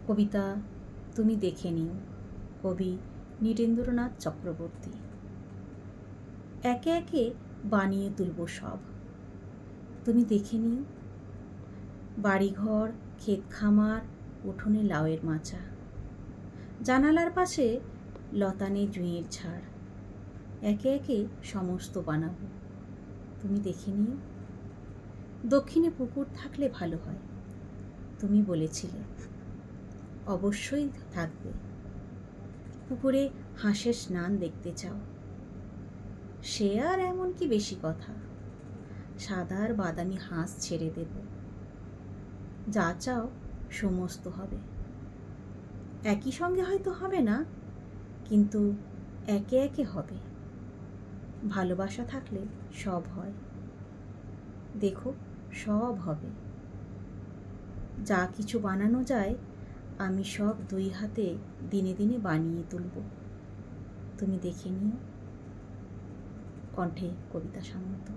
কবিতা তুমি দেখে নিও, কবি নীরেন্দ্রনাথ চক্রবর্তী। একে একে বানিয়ে তুলব সব, তুমি দেখে নিও। বাড়িঘর, ক্ষেত খামার, উঠোনে লাউয়ের মাচা, জানালার পাশে লতানে জুঁইয়ের ঝাড়, একে একে সমস্ত বানাবো, তুমি দেখে নিও। দক্ষিণে পুকুর থাকলে ভালো হয়, তুমি বলেছিলে, অবশ্যই থাকবে। পুকুরে হাঁসের স্নান দেখতে চাও, সে আর এমন কি বেশি কথা, সাদা আর বাদামি হাঁস ছেড়ে দেব, যা চাও সমস্ত হবে। একই সঙ্গে হয়তো হবে না, কিন্তু একে একে হবে। ভালোবাসা থাকলে সব হয়, দেখো সব হবে। যা কিছু বানানো যায় আমি সব দুই হাতে দিনে দিনে বানিয়ে তুলব, তুমি দেখে নিও। কণ্ঠে কবিতা সামন্ত।